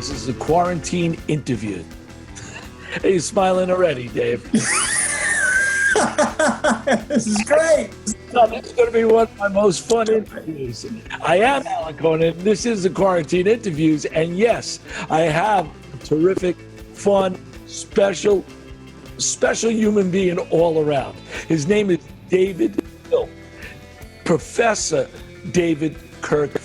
This is a quarantine interview. Hey, you're smiling already, Dave. This is great. No, this is going to be one of my most fun interviews. I am Alan Cohen, and this is the Quarantine Interviews. And yes, I have a terrific, fun, special human being all around. His name is David Philp, Professor David Kirk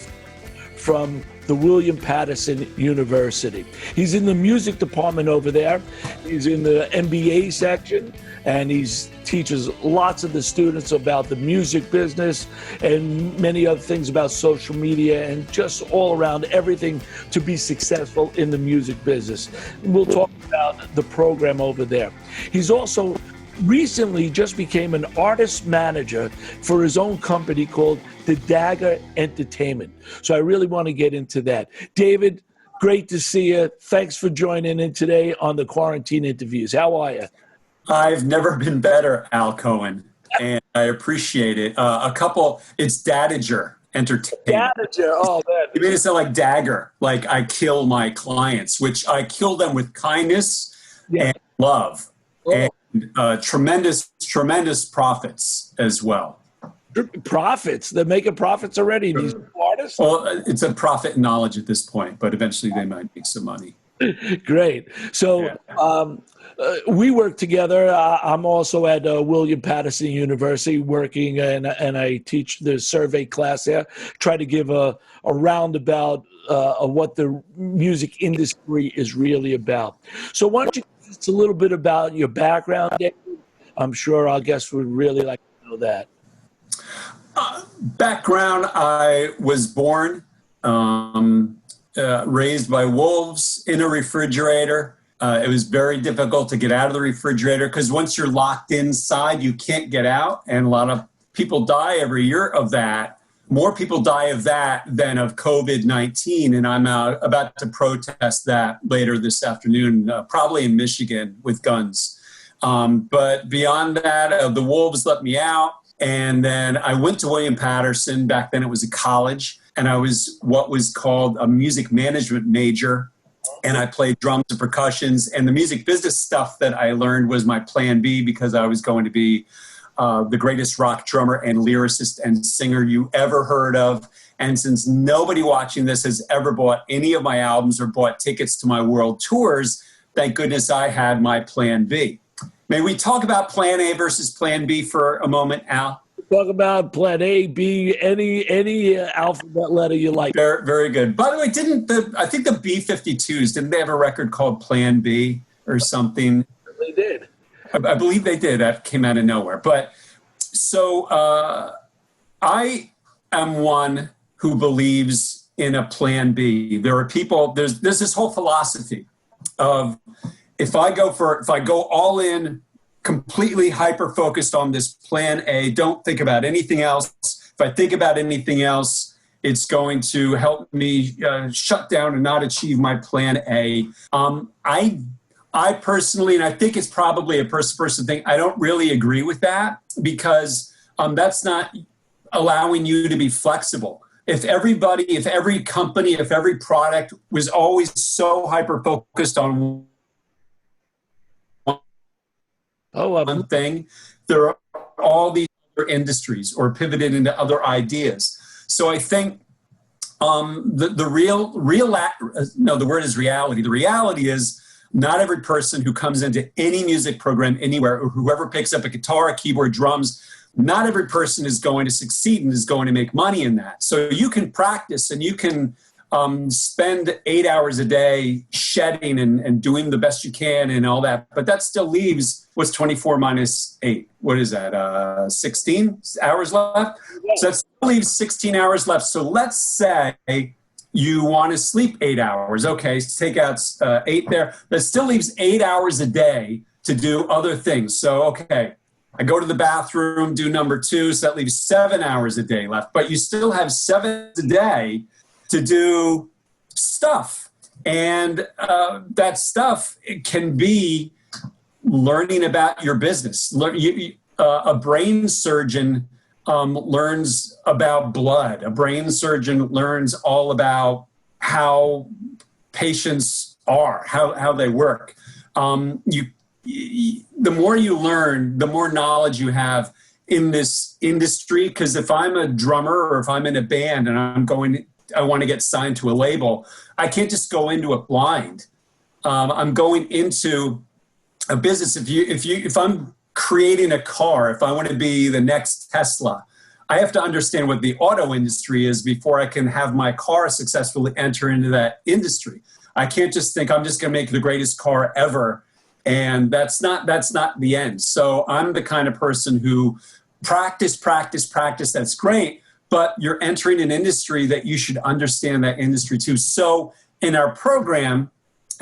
from the William Patterson University. He's in the music department over there. He's in the MBA section, and he teaches lots of the students about the music business and many other things about social media and just all around everything to be successful in the music business. We'll talk about the program over there. He's also recently just became an artist manager for his own company called The Dagger Entertainment. So I really want to get into that. David, great to see you. Thanks for joining in today on the Quarantine Interviews. How are you? I've never been better, Al Cohen, and I appreciate it. It's Dadager Entertainment. Dadager, oh man. You made it sound like dagger, like I kill my clients, which I kill them with kindness and love. Oh. And tremendous profits as well. Profits? They're making profits already, these artists? Well, it's a profit in knowledge at this point, but eventually they might make some money. Great. So we work together. I'm also at William Patterson University working, and I teach the survey class there. Try to give a roundabout of what the music industry is really about. So why don't you tell us a little bit about your background, David? I'm sure our guests would really like to know that. Background, I was born, raised by wolves in a refrigerator. It was very difficult to get out of the refrigerator because once you're locked inside, you can't get out. And a lot of people die every year of that. More people die of that than of COVID-19. And I'm about to protest that later this afternoon, probably in Michigan with guns. But beyond that, the wolves let me out. And then I went to William Patterson. Back then it was a college. And I was what was called a music management major. And I played drums and percussions. And the music business stuff that I learned was my plan B, because I was going to be the greatest rock drummer and lyricist and singer you ever heard of. And since nobody watching this has ever bought any of my albums or bought tickets to my world tours, thank goodness I had my plan B. May we talk about plan A versus plan B for a moment, Al? Talk about plan A, B, any alphabet letter you like. Very, very good. By the way, I think the B-52s, didn't they have a record called Plan B or something? They did. I believe they did. That came out of nowhere. But so I am one who believes in a plan B. There are people, there's this whole philosophy of if I go all in, completely hyper-focused on this plan A, don't think about anything else. If I think about anything else, it's going to help me shut down and not achieve my plan A. I personally, and I think it's probably a person-to-person thing, I don't really agree with that, because that's not allowing you to be flexible. If every company, if every product was always so hyper-focused on one thing, there are all these other industries or pivoted into other ideas. So I think the word is reality. The reality is not every person who comes into any music program anywhere, or whoever picks up a guitar, a keyboard, drums, not every person is going to succeed and is going to make money in that. So you can practice and you can spend 8 hours a day shedding and doing the best you can and all that. But that still leaves, what's 24 minus 8? What is that, 16 hours left? So that still leaves 16 hours left. So let's say you want to sleep 8 hours. Okay, so take out 8 there. That still leaves 8 hours a day to do other things. So, okay, I go to the bathroom, do number 2, so that leaves 7 hours a day left. But you still have 7 hours a day to do stuff. And that stuff, it can be learning about your business. A brain surgeon learns about blood. A brain surgeon learns all about how patients are, how they work. The more you learn, the more knowledge you have in this industry. Because if I'm a drummer or if I'm in a band and I want to get signed to a label, I can't just go into it blind. I'm going into a business. If I'm creating a car, if I want to be the next Tesla, I have to understand what the auto industry is before I can have my car successfully enter into that industry. I can't just think I'm just going to make the greatest car ever, and that's not the end. So I'm the kind of person who practice. That's great, but you're entering an industry that you should understand that industry too. So in our program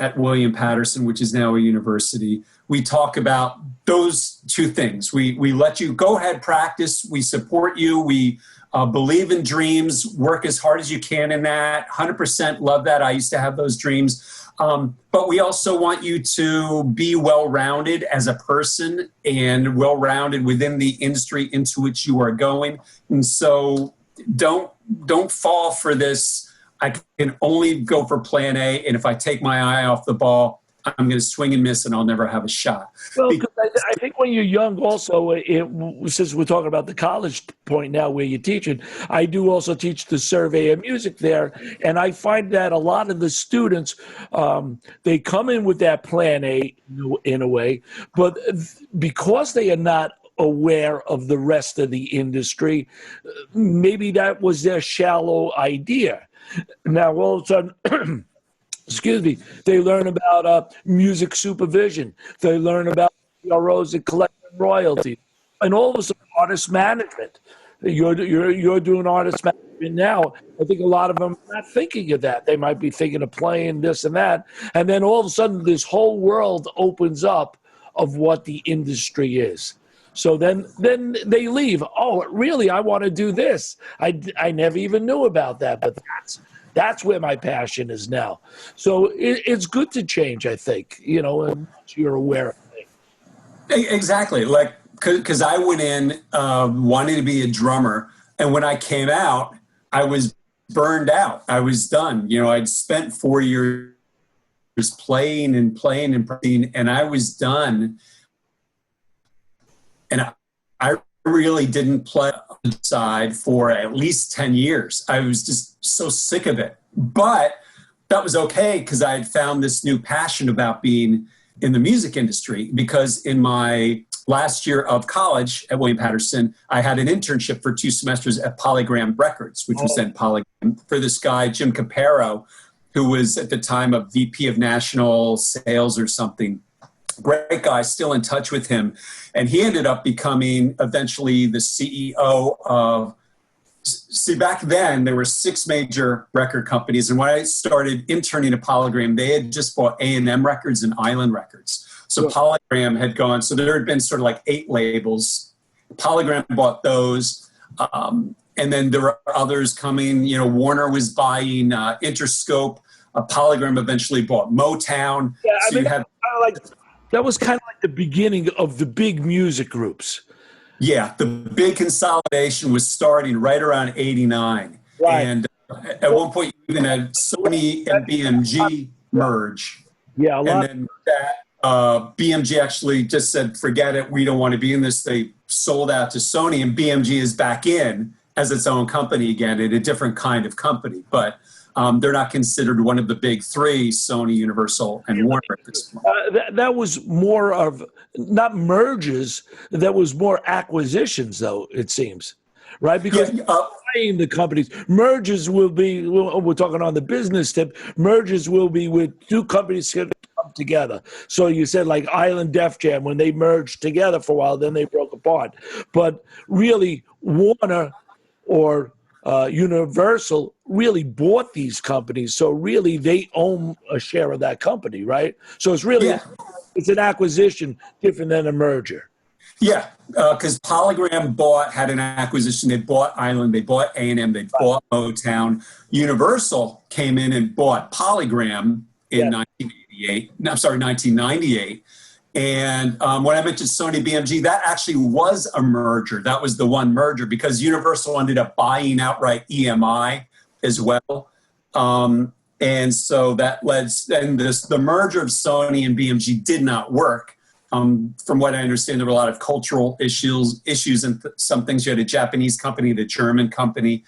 at William Patterson, which is now a university, we talk about those two things. We let you go ahead, practice. We support you. We believe in dreams, work as hard as you can in that. 100% love that. I used to have those dreams. But we also want you to be well-rounded as a person and well-rounded within the industry into which you are going. And so don't fall for this. I can only go for plan A, and if I take my eye off the ball, I'm going to swing and miss, and I'll never have a shot. Well, I think when you're young also, since we're talking about the college point now where you're teaching, I do also teach the survey of music there, and I find that a lot of the students, they come in with that plan A in a way, but because they are not aware of the rest of the industry, maybe that was their shallow idea. Now, all of a sudden, excuse me, they learn about music supervision. They learn about CROs and collecting royalties. And all of a sudden, artist management. You're doing artist management now. I think a lot of them are not thinking of that. They might be thinking of playing this and that. And then all of a sudden, this whole world opens up of what the industry is. So then they leave. Oh, really? I want to do this. I never even knew about that, but that's where my passion is now. So it's good to change, I think, and you're aware of it. Exactly. Like, because I went in wanting to be a drummer, and when I came out, I was burned out. I was done. I'd spent 4 years playing, and I was done. And I really didn't play on the side for at least 10 years. I was just so sick of it. But that was okay because I had found this new passion about being in the music industry, because in my last year of college at William Patterson, I had an internship for 2 semesters at Polygram Records, which was then Polygram, for this guy, Jim Capero, who was at the time a VP of National Sales or something. Great guy, still in touch with him. And he ended up becoming eventually the CEO of, back then there were 6 major record companies. And when I started interning at Polygram, they had just bought A&M Records and Island Records. So Polygram had gone, so there had been sort of like 8 labels. Polygram bought those. And then there were others coming. Warner was buying Interscope. Polygram eventually bought Motown. Yeah, so you had that was kind of like the beginning of the big music groups. Yeah, the big consolidation was starting right around 89. Right. And at one point, you even had Sony and BMG merge. Yeah, and then that BMG actually just said, forget it, we don't want to be in this. They sold out to Sony, and BMG is back in as its own company again, in a different kind of company. But they're not considered one of the big 3, Sony, Universal, and Warner at this point. That was more of, not mergers, that was more acquisitions, though, it seems, right? Because buying the companies, mergers will be, we're talking on the business tip, mergers will be with 2 companies come together. So you said like Island Def Jam, when they merged together for a while, then they broke apart. But really, Warner or Universal really bought these companies, so really they own a share of that company, right? So it's really it's an acquisition different than a merger. Yeah, because Polygram had an acquisition. They bought Island, they bought A&M, they bought Motown. Universal came in and bought Polygram in 1998. And when I mentioned Sony BMG, that actually was a merger. That was the one merger, because Universal ended up buying outright EMI as well. And so that led, and the merger of Sony and BMG did not work. From what I understand, there were a lot of cultural issues and some things. You had a Japanese company, the German company.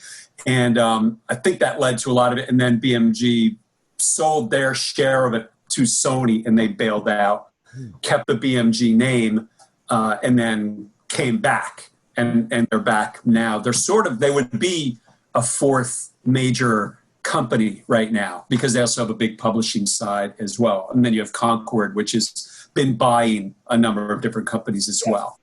And I think that led to a lot of it. And then BMG sold their share of it to Sony, and they bailed out, kept the BMG name, and then came back. And they're back now. They would be a fourth major company right now, because they also have a big publishing side as well. And then you have Concord, which has been buying a number of different companies as well.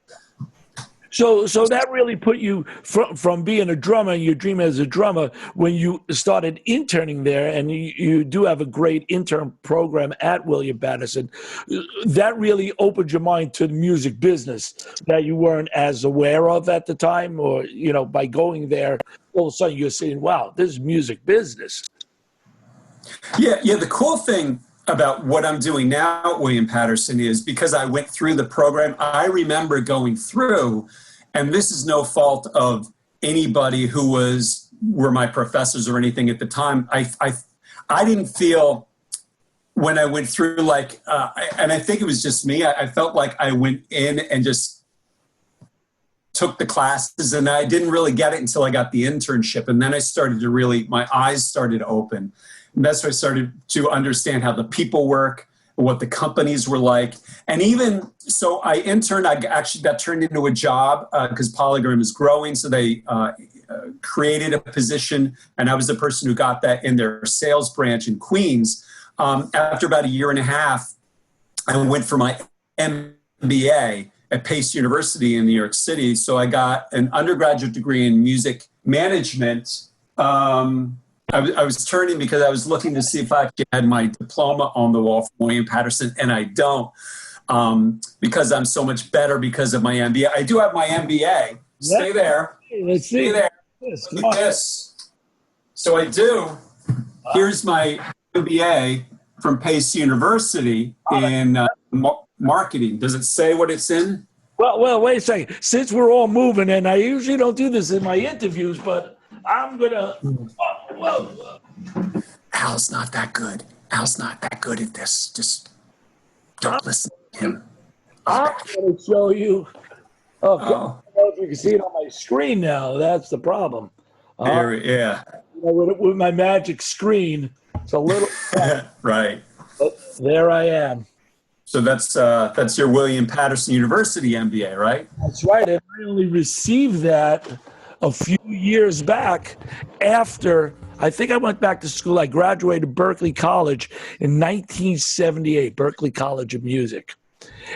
So that really put you from being a drummer, your dream as a drummer, when you started interning there, and you do have a great intern program at William Patterson. That really opened your mind to the music business that you weren't as aware of at the time, or, by going there, all of a sudden you're saying, wow, this is music business. Yeah. The cool thing about what I'm doing now at William Patterson is, because I went through the program, I remember going through, and this is no fault of anybody who were my professors or anything at the time. I didn't feel, when I went through, and I think it was just me, I felt like I went in and just took the classes, and I didn't really get it until I got the internship. And then I started to my eyes started to open. And that's when I started to understand how the people work, what the companies were like. And even so, I interned, I actually got turned into a job because Polygram is growing. So they created a position, and I was the person who got that in their sales branch in Queens. After about a year and a half, I went for my MBA at Pace University in New York City. So I got an undergraduate degree in music management. I was turning because I was looking to see if I actually had my diploma on the wall from William Patterson, and I don't, because I'm so much better because of my MBA. I do have my MBA. Stay there. Let's see. Stay there. Look at this. So I do. Here's my MBA from Pace University in marketing. Does it say what it's in? Well, wait a second. Since we're all moving, and I usually don't do this in my interviews, but I'm going to... Al's not that good. Al's not that good at this. Just don't listen to him. I'm going to show you. I don't know if you can see it on my screen now. That's the problem. Yeah. With my magic screen, it's a little... Right. But there I am. So that's your William Patterson University MBA, right? That's right. And I only received that a few years back after, I think I went back to school. I graduated Berklee College in 1978, Berklee College of Music.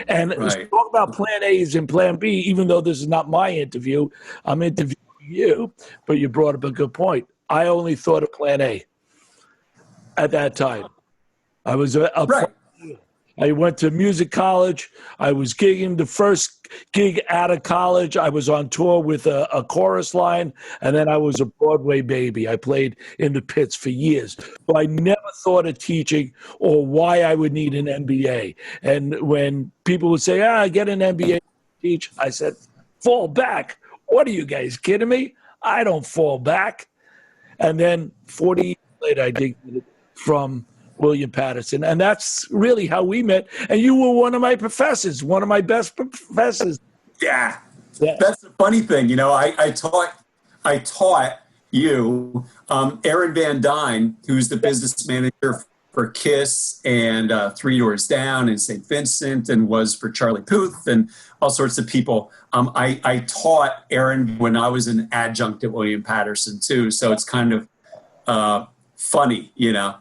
And talk about Plan A's and Plan B, even though this is not my interview, I'm interviewing you, but you brought up a good point. I only thought of Plan A at that time. I was I went to music college. I was gigging. The first gig out of college, I was on tour with a chorus line, and then I was a Broadway baby. I played in the pits for years. But I never thought of teaching or why I would need an MBA. And when people would say, I get an MBA to teach, I said, fall back. What are you guys kidding me? I don't fall back. And then 40 years later, I did it from William Patterson. And that's really how we met. And you were one of my professors, one of my best professors. Yeah. That's the funny thing. I taught you, Aaron Van Dyne, who's the business manager for KISS and Three Doors Down and St. Vincent, and was for Charlie Puth and all sorts of people. I taught Aaron when I was an adjunct at William Patterson too. So it's kind of funny,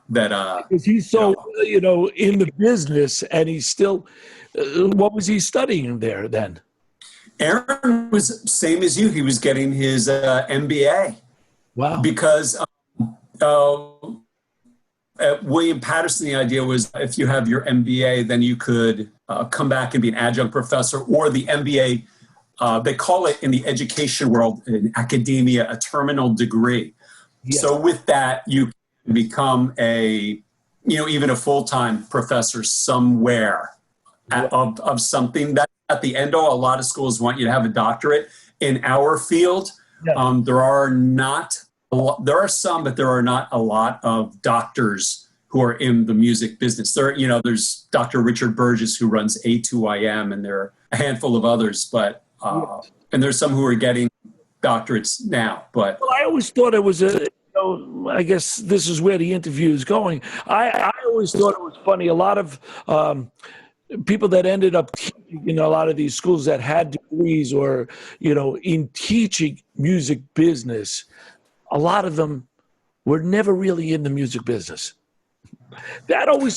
that because he's so in the business, and he's still. What was he studying there then? Aaron was same as you. He was getting his MBA. Wow! Because at William Patterson, the idea was if you have your MBA, then you could come back and be an adjunct professor, or the MBA. They call it in the education world, in academia, a terminal degree. Yes. So with that, you become even a full-time professor somewhere of something. That at the end, a lot of schools want you to have a doctorate. In our field, there are some, but there are not a lot of doctors who are in the music business. There's Dr. Richard Burgess who runs A2IM, and there are a handful of others, but and there's some who are getting doctorates now. But well, I always thought it was I guess this is where the interview is going. I always thought it was funny. A lot of people that ended up teaching in a lot of these schools that had degrees or, in teaching music business, a lot of them were never really in the music business. That always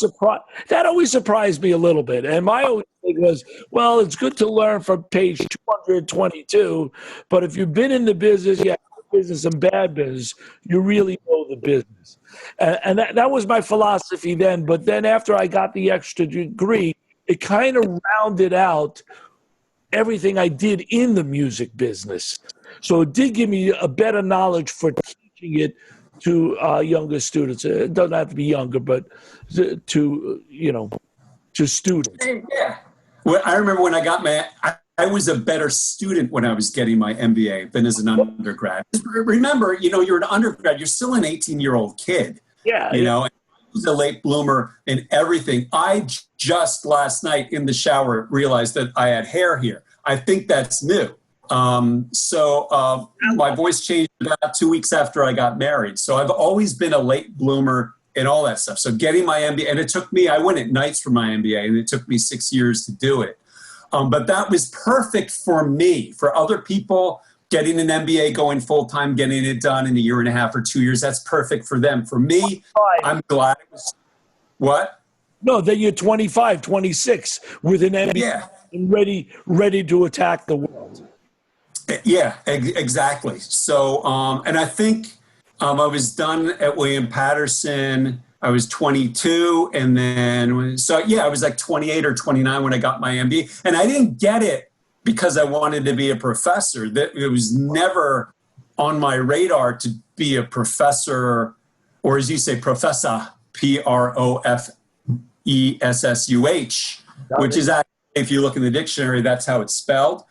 surprised me a little bit. And my only thing was, well, it's good to learn from page 222, but if you've been in the business, good business and bad business, you really know the business. And that was my philosophy then. But then after I got the extra degree, it kind of rounded out everything I did in the music business. So it did give me a better knowledge for teaching it to younger students. It doesn't have to be younger, but to students. Yeah. Well, I remember when I got I was a better student when I was getting my MBA than as an undergrad. Remember, you're an undergrad, you're still an 18-year-old kid. Yeah. I was a late bloomer in everything. I just last night in the shower realized that I had hair here. I think that's new. My voice changed about 2 weeks after I got married. So I've always been a late bloomer and all that stuff. So getting my MBA, and I went at nights for my MBA, and it took me 6 years to do it. But that was perfect for me. For other people, getting an MBA, going full-time, getting it done in a year and a half or 2 years, that's perfect for them. For me, I'm glad it was, what? No, then you're 25, 26 with an MBA and ready to attack the world. Yeah, exactly. So, and I think I was done at William Patterson. I was 22, and then I was like 28 or 29 when I got my MBA, and I didn't get it because I wanted to be a professor. That it was never on my radar to be a professor, or as you say, professor, Professuh, which is actually, if you look in the dictionary, that's how it's spelled.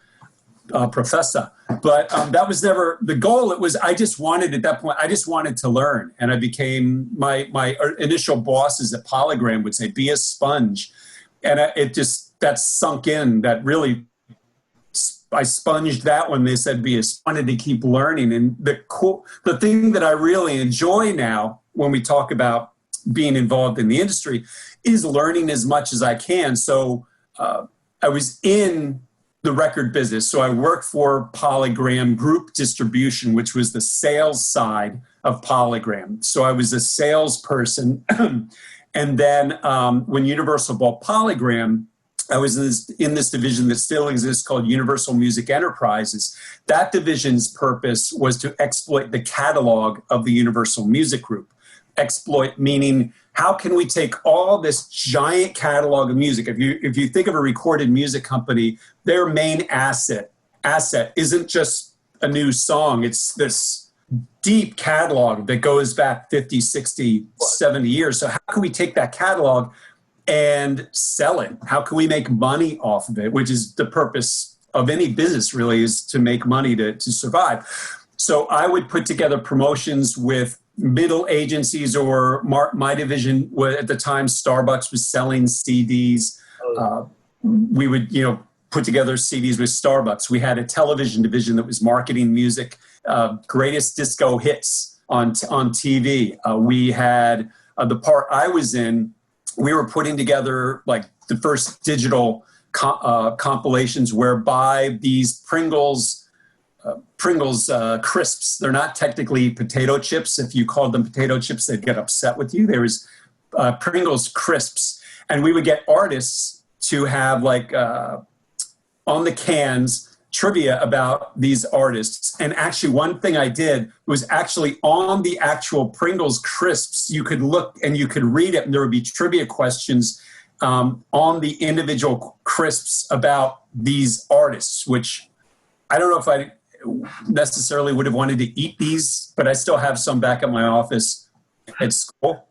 Professor. But that was never the goal. It was, at that point, I just wanted to learn. And I became, my initial bosses at Polygram would say, be a sponge. And that sunk in, that really, I sponged that when they said, wanted to keep learning. And the thing that I really enjoy now when we talk about being involved in the industry is learning as much as I can. So I was in the record business. So I worked for Polygram Group Distribution, which was the sales side of Polygram. So I was a salesperson. And then when Universal bought Polygram, I was in this division that still exists called Universal Music Enterprises. That division's purpose was to exploit the catalog of the Universal Music Group. Exploit meaning, how can we take all this giant catalog of music? If you think of a recorded music company, their main asset isn't just a new song. It's this deep catalog that goes back 50, 60, 70 years. So how can we take that catalog and sell it? How can we make money off of it? Which is the purpose of any business, really, is to make money to survive. So I would put together promotions with middle agencies, or my division at the time, Starbucks was selling CDs. We would, put together CDs with Starbucks. We had a television division that was marketing music, greatest disco hits on TV. We had the part I was in. We were putting together like the first digital compilations whereby these Pringles crisps. They're not technically potato chips. If you called them potato chips, they'd get upset with you. There was Pringles crisps. And we would get artists to have on the cans trivia about these artists. And actually one thing I did was actually on the actual Pringles crisps, you could look and you could read it, and there would be trivia questions on the individual crisps about these artists, which I don't know if I necessarily would have wanted to eat these, but I still have some back at my office at school.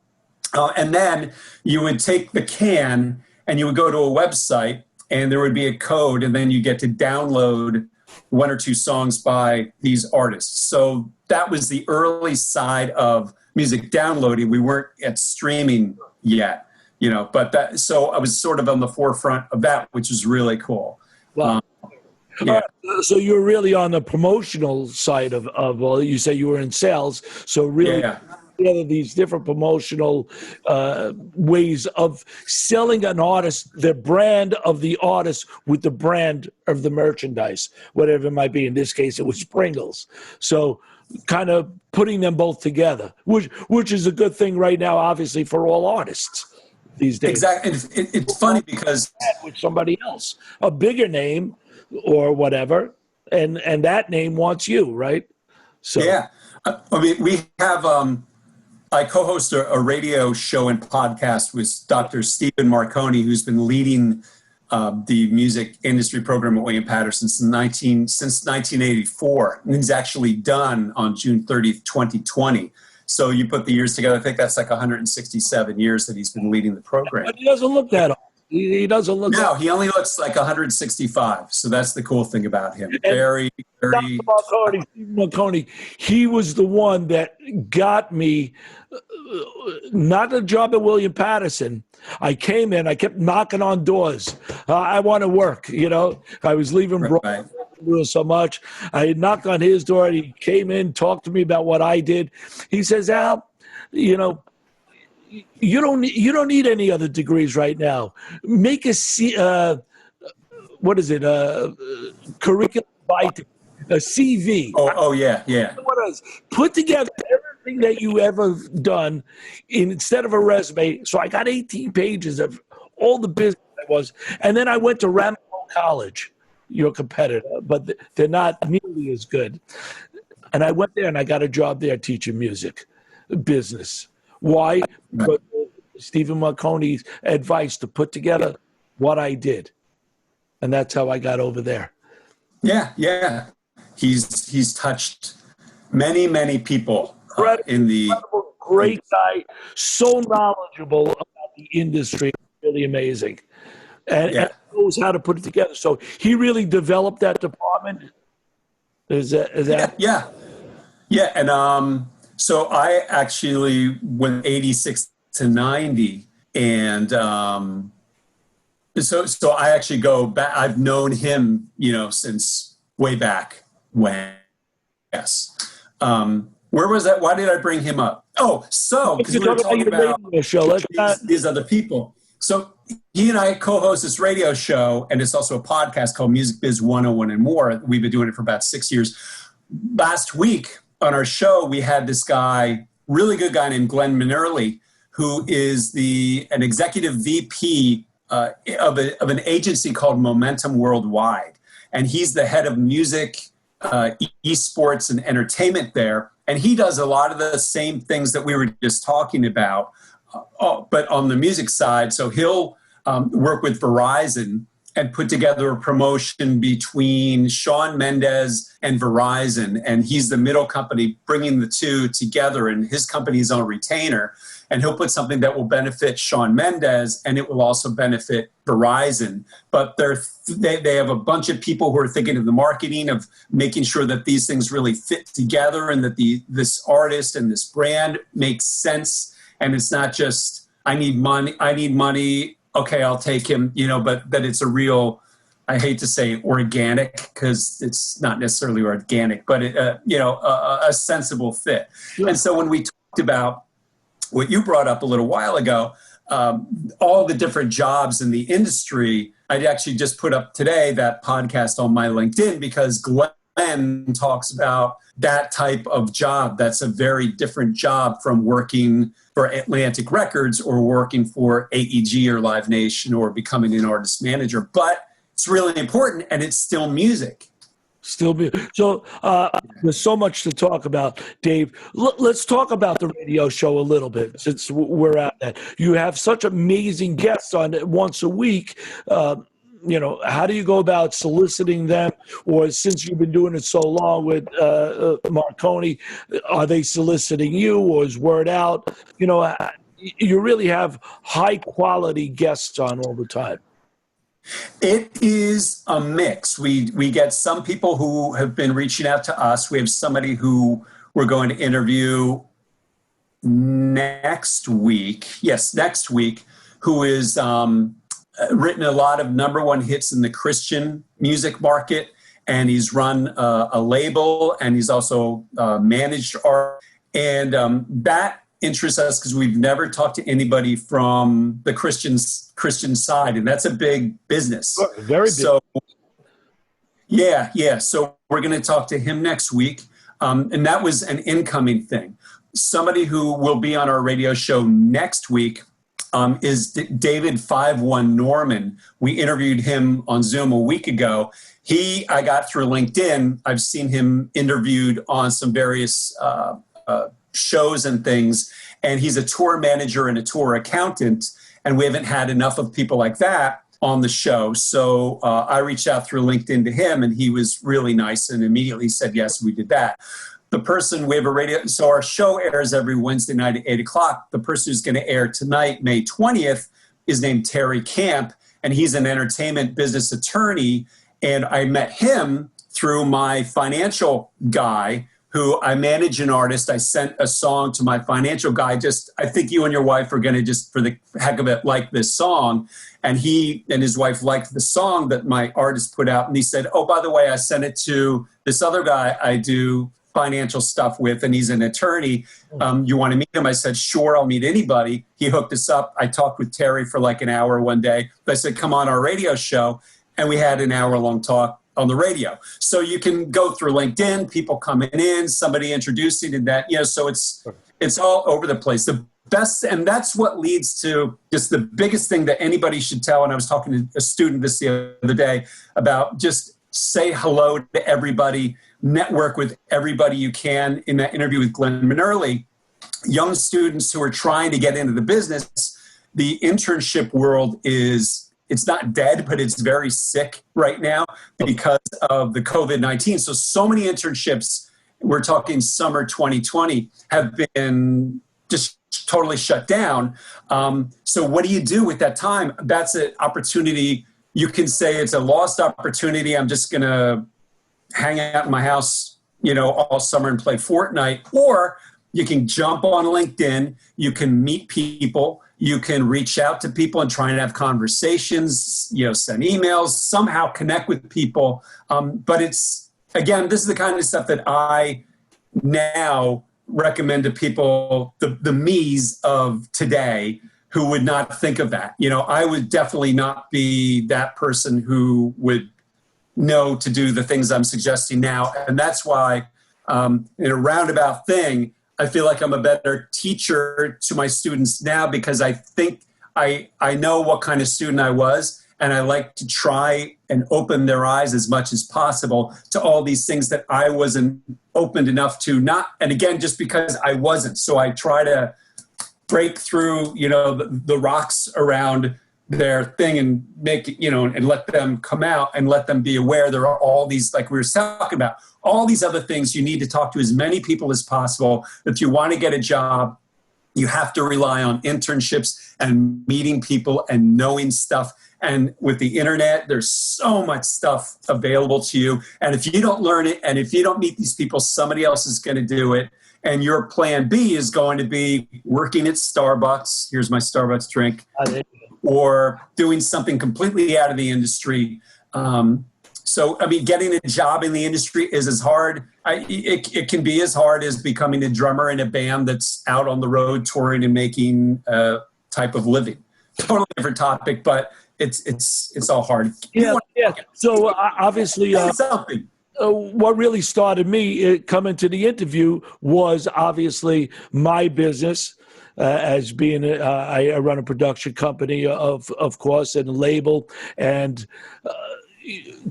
And then you would take the can and you would go to a website, and there would be a code, and then you get to download one or two songs by these artists. So that was the early side of music downloading. We weren't at streaming yet, but so I was sort of on the forefront of that, which is really cool. Well, yeah. So you're really on the promotional side of well, you say you were in sales. So really, together these different promotional ways of selling an artist, the brand of the artist with the brand of the merchandise, whatever it might be. In this case, it was Pringles. So kind of putting them both together, which is a good thing right now, obviously, for all artists these days. Exactly. It's funny because with somebody else, a bigger name or whatever, and that name wants you, right? So yeah, I mean, we have I co-host a radio show and podcast with Dr. Stephen Marconi, who's been leading the music industry program at William Patterson since 1984, and he's actually done on June 30th, 2020. So you put the years together, I think that's like 167 years that he's been leading the program. But he doesn't look that old. He doesn't look. No, he only looks like 165. So that's the cool thing about him. Very. Stephen Marconi, he was the one that got me not a job at William Patterson. I came in, I kept knocking on doors. I want to work, I was leaving Broadway doing so much. I knocked on his door, and he came in, talked to me about what I did. He says, Al, you don't need any other degrees right now. Make a curriculum vitae, a CV. Oh yeah. Put together everything that you ever done instead of a resume. So I got 18 pages of all the business I was, and then I went to Ramapo College, your competitor, but they're not nearly as good. And I went there and I got a job there teaching music business. Why? Because Stephen Marconi's advice to put together what I did. And that's how I got over there. Yeah. He's touched many people in the great guy, so knowledgeable about the industry, really amazing. And knows how to put it together. So he really developed that department. Is that? Yeah. And so I actually went 86 to 90, and so I actually go back. I've known him, since way back when. Yes. Where was that? Why did I bring him up? Oh, so because we were talking about these other people. So he and I co-host this radio show, and it's also a podcast called Music Biz 101 and More. We've been doing it for about 6 years. Last week on our show, we had this guy, really good guy named Glenn Minerly, who is an executive VP of an agency called Momentum Worldwide. And he's the head of music, esports, and entertainment there. And he does a lot of the same things that we were just talking about, but on the music side. So he'll work with Verizon and put together a promotion between Shawn Mendes and Verizon. And he's the middle company bringing the two together, and his company's on retainer. And he'll put something that will benefit Shawn Mendes, and it will also benefit Verizon. But they have a bunch of people who are thinking of the marketing, of making sure that these things really fit together, and that this artist and this brand makes sense. And it's not just, I need money, okay, I'll take him, but that it's a real, I hate to say organic, because it's not necessarily organic, but a sensible fit. Sure. And so when we talked about what you brought up a little while ago, all the different jobs in the industry, I'd actually just put up today that podcast on my LinkedIn, because Glenn talks about that type of job. That's a very different job from working for Atlantic Records or working for AEG or Live Nation or becoming an artist manager. But it's really important, and it's still music. So there's so much to talk about, Dave. Let's talk about the radio show a little bit, since we're at that. You have such amazing guests on it once a week. How do you go about soliciting them? Or since you've been doing it so long with Marconi, are they soliciting you, or is word out? You really have high quality guests on all the time. It is a mix. We get some people who have been reaching out to us. We have somebody who we're going to interview next week, who is written a lot of #1 hits in the Christian music market. And he's run a label, and he's also managed art. And that interests us because we've never talked to anybody from the Christian side, and that's a big business. Very big. So, yeah. So we're going to talk to him next week. And that was an incoming thing. Somebody who will be on our radio show next week is David 51 Norman. We interviewed him on Zoom a week ago. I got through LinkedIn. I've seen him interviewed on some various shows and things. And he's a tour manager and a tour accountant. And we haven't had enough of people like that on the show. So I reached out through LinkedIn to him, and he was really nice and immediately said, yes, we did that. The person, we have a radio, so our show airs every Wednesday night at 8 o'clock. The person who's going to air tonight, May 20th, is named Terry Camp, and he's an entertainment business attorney. And I met him through my financial guy, who I manage an artist. I sent a song to my financial guy. I think you and your wife are going to just, for the heck of it, like this song. And he and his wife liked the song that my artist put out. And he said, oh, by the way, I sent it to this other guy I do financial stuff with, and he's an attorney. You want to meet him? I said, sure, I'll meet anybody. He hooked us up. I talked with Terry for like an hour one day. I said, come on our radio show. And we had an hour-long talk on the radio. So you can go through LinkedIn, people coming in, somebody introducing to that, so it's all over the place. The best, and that's what leads to just the biggest thing that anybody should tell. And I was talking to a student this the other day about just say hello to everybody, network with everybody you can. In that interview with Glenn Minerly, young students who are trying to get into the business, the internship world it's not dead, but it's very sick right now because of the COVID-19. So many internships, we're talking summer 2020, have been just totally shut down. So what do you do with that time? That's an opportunity. You can say it's a lost opportunity. I'm just going to hang out in my house, all summer and play Fortnite. Or you can jump on LinkedIn. You can meet people. You can reach out to people and try and have conversations, send emails, somehow connect with people. But this is the kind of stuff that I now recommend to people, the me's of today, who would not think of that. I would definitely not be that person who would know to do the things I'm suggesting now. And that's why, in a roundabout thing, I feel like I'm a better teacher to my students now because I think I know what kind of student I was, and I like to try and open their eyes as much as possible to all these things that I wasn't opened enough to not, and again, just because I wasn't. So I try to break through, the rocks around their thing and make it, and let them come out and let them be aware there are all these, like we were talking about, all these other things. You need to talk to as many people as possible. If you want to get a job, you have to rely on internships and meeting people and knowing stuff. And with the internet, there's so much stuff available to you. And if you don't learn it, and if you don't meet these people, somebody else is going to do it. And your plan B is going to be working at Starbucks. Here's my Starbucks drink. Or doing something completely out of the industry. Getting a job in the industry is as hard. It can be as hard as becoming a drummer in a band that's out on the road touring and making a type of living. Totally different topic, but it's all hard. Yeah. So obviously, what really started me coming to the interview was obviously my business. As being, I run a production company, of course, and a label, and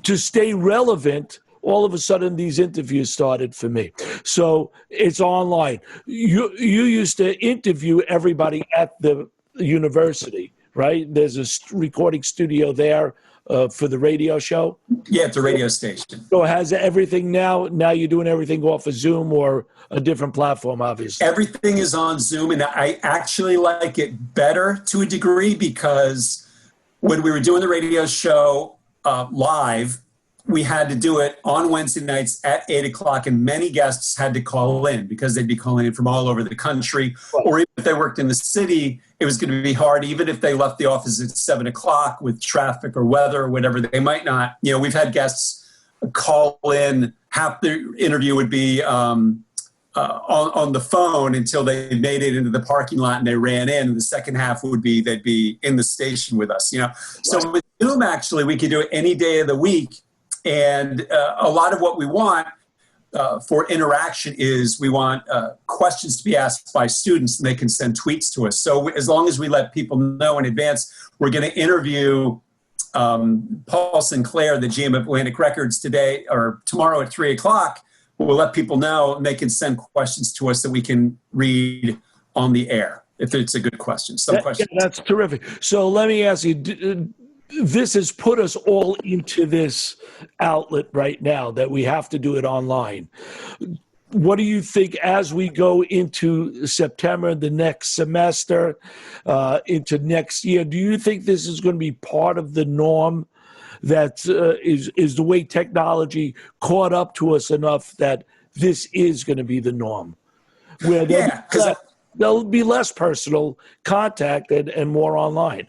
to stay relevant, all of a sudden these interviews started for me. So it's online. You used to interview everybody at the university, right? There's a recording studio there for the radio show. Yeah, it's a radio station. So has everything now you're doing everything off of Zoom or a different platform, obviously? Everything is on Zoom, and I actually like it better to a degree because when we were doing the radio show live, we had to do it on Wednesday nights at 8 o'clock, and many guests had to call in because they'd be calling in from all over the country. Or even if they worked in the city, it was going to be hard, even if they left the office at 7 o'clock with traffic or weather or whatever. They might not, we've had guests call in. Half the interview would be on the phone until they made it into the parking lot and they ran in. And the second half would be they'd be in the station with us. So with Zoom, actually, we could do it any day of the week. And a lot of what we want for interaction is we want questions to be asked by students, and they can send tweets to us. So as long as we let people know in advance, we're going to interview Paul Sinclair, the GM of Atlantic Records, today or tomorrow at 3 o'clock. We'll let people know, and they can send questions to us that we can read on the air if it's a good question. Questions. Yeah, that's terrific. So let me ask you, this has put us all into this outlet right now that we have to do it online. What do you think as we go into September, the next semester, into next year? Do you think this is going to be part of the norm that is the way technology caught up to us enough that this is going to be the norm? Where there'll be less personal contact and more online.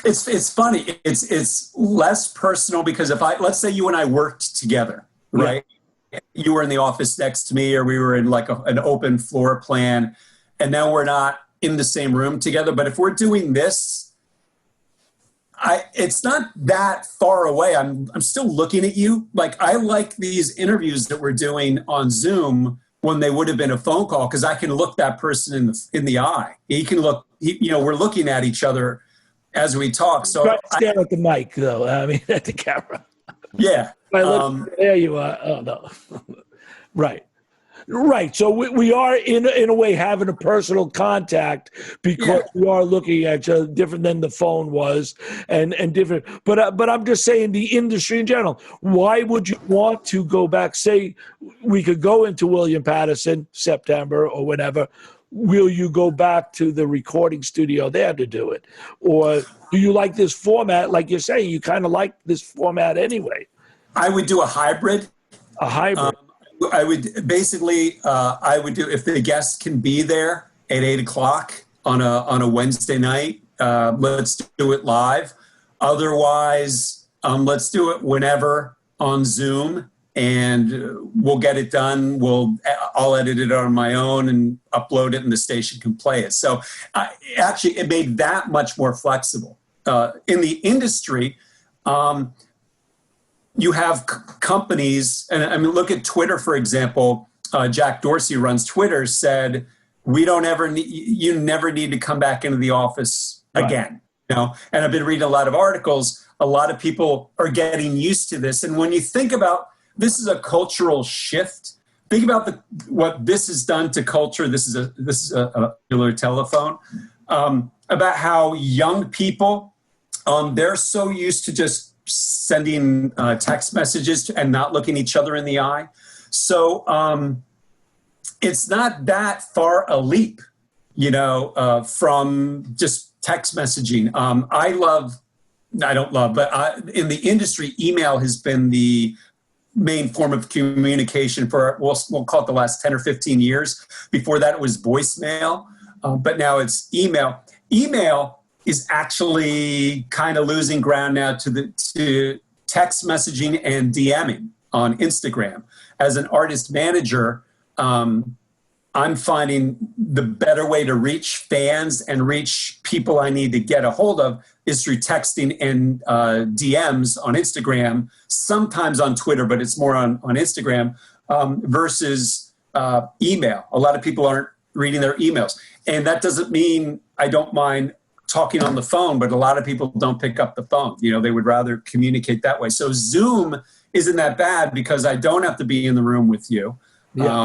It's funny. It's less personal because let's say you and I worked together, right? Yeah. You were in the office next to me, or we were in like an open floor plan, and now we're not in the same room together. But if we're doing this, it's not that far away. I'm still looking at you. Like, I like these interviews that we're doing on Zoom when they would have been a phone call, because I can look that person in the eye. He can look. We're looking at each other as we talk. So try to stare at the mic, though. I mean, at the camera. Yeah. There you are. Oh, no. Right. So we are, in a way, having a personal contact because we are looking at each other different than the phone was and different. But I'm just saying, the industry in general, why would you want to go back? Say we could go into William Patterson, September or whatever. Will you go back to the recording studio there to do it? Or do you like this format? Like you're saying, you kind of like this format anyway. I would do a hybrid. I would basically, if the guests can be there at 8 o'clock on a Wednesday night, let's do it live. Otherwise, let's do it whenever on Zoom. And we'll get it done. I'll edit it on my own and upload it, and the station can play it. So actually, it made that much more flexible. In the industry, you have companies, and I mean, look at Twitter, for example. Jack Dorsey runs Twitter, said, you never need to come back into the office again. And I've been reading a lot of articles. A lot of people are getting used to this. And when you think about, this is a cultural shift. Think about what this has done to culture. This is a regular telephone. About how young people, they're so used to just sending text messages and not looking each other in the eye. So it's not that far a leap, from just text messaging. But in the industry, email has been the main form of communication for, we'll call it the last 10 or 15 years. Before that, it was voicemail, but now it's email. Email is actually kind of losing ground now to text messaging and DMing on Instagram. As an artist manager, I'm finding the better way to reach fans and reach people I need to get a hold of is through texting and DMs on Instagram, sometimes on Twitter, but it's more on Instagram, versus email. A lot of people aren't reading their emails. And that doesn't mean I don't mind talking on the phone, but a lot of people don't pick up the phone. They would rather communicate that way. So Zoom isn't that bad because I don't have to be in the room with you. Yeah.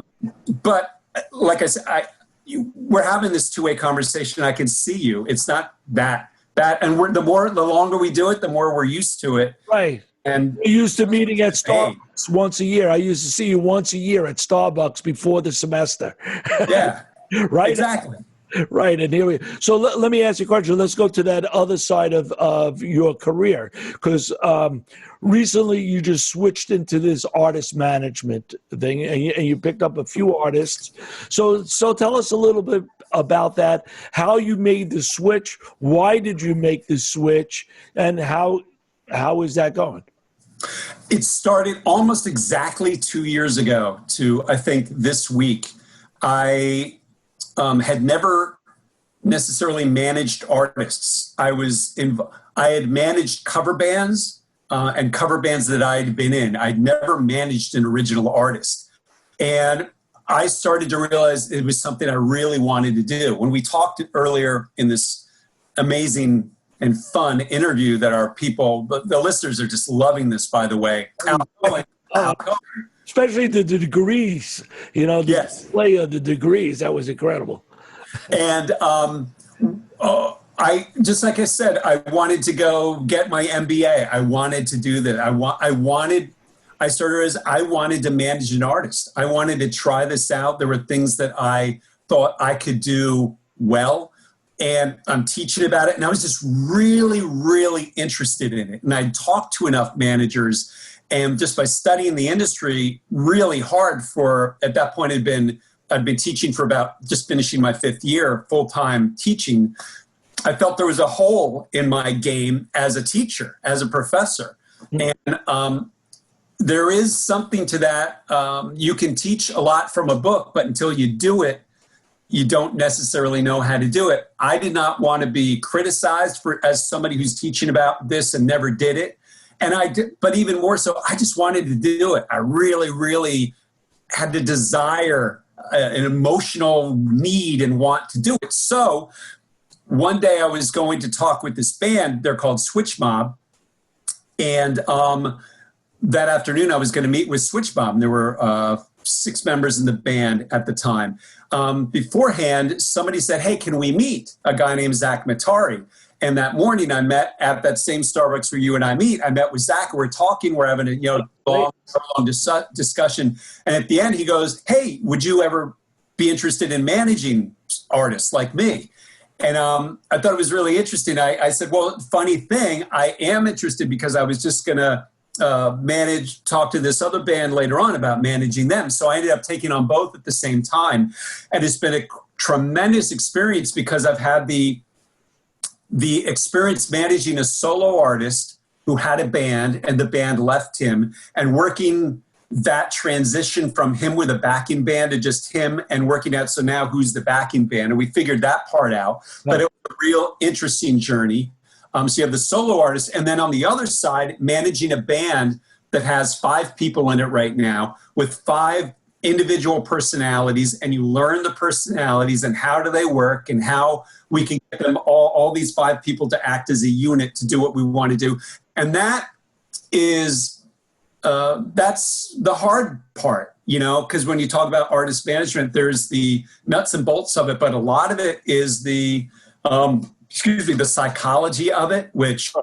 But like I said, we're having this two-way conversation. I can see you. It's not that bad. And the longer we do it, the more we're used to it. Right. And we used to meeting at Starbucks once a year. I used to see you once a year at Starbucks before the semester. Yeah. Right. Exactly. Right, and here we. So let me ask you a question. Let's go to that other side of your career, because recently you just switched into this artist management thing, and you picked up a few artists. So tell us a little bit about that. How you made the switch? Why did you make the switch? And how is that going? It started almost exactly 2 years ago. To I think this week, I had never necessarily managed artists. I had managed cover bands and cover bands that I had been in. I'd never managed an original artist. And I started to realize it was something I really wanted to do. When we talked earlier in this amazing and fun interview that our people, the listeners are just loving this, by the way. Alan Cohen. Especially the degrees, the display of the degrees. That was incredible. And I just like I said, I wanted to go get my MBA. I wanted to do that. I wanted to manage an artist. I wanted to try this out. There were things that I thought I could do well, and I'm teaching about it. And I was just really, really interested in it. And I talked to enough managers, and just by studying the industry really hard at that point I'd been teaching for about just finishing my 5th year full-time teaching. I felt there was a hole in my game as a teacher, as a professor. And there is something to that. You can teach a lot from a book, but until you do it, you don't necessarily know how to do it. I did not want to be criticized as somebody who's teaching about this and never did it. And I did, but even more so, I just wanted to do it. I really, really had the desire, an emotional need and want to do it. So one day I was going to talk with this band. They're called Switch Mob. And that afternoon I was going to meet with Switch Mob. There were 6 members in the band at the time. Beforehand, somebody said, hey, can we meet? A guy named Zach Matari. And that morning I met at that same Starbucks where you and I meet. I met with Zach. We're talking. We're having a long discussion. And at the end, he goes, hey, would you ever be interested in managing artists like me? And I thought it was really interesting. I said, well, funny thing, I am interested because I was just going to talk to this other band later on about managing them. So I ended up taking on both at the same time. And it's been a tremendous experience because I've had the experience managing a solo artist who had a band and the band left him, and working that transition from him with a backing band to just him and working out. So now who's the backing band? And we figured that part out, but it was a real interesting journey. So you have the solo artist, and then on the other side, managing a band that has 5 people in it right now with 5 individual personalities, and you learn the personalities and how do they work and how we can get them all these 5 people to act as a unit to do what we want to do. And that is, that's the hard part, because when you talk about artist management, there's the nuts and bolts of it, but a lot of it is the psychology of it, which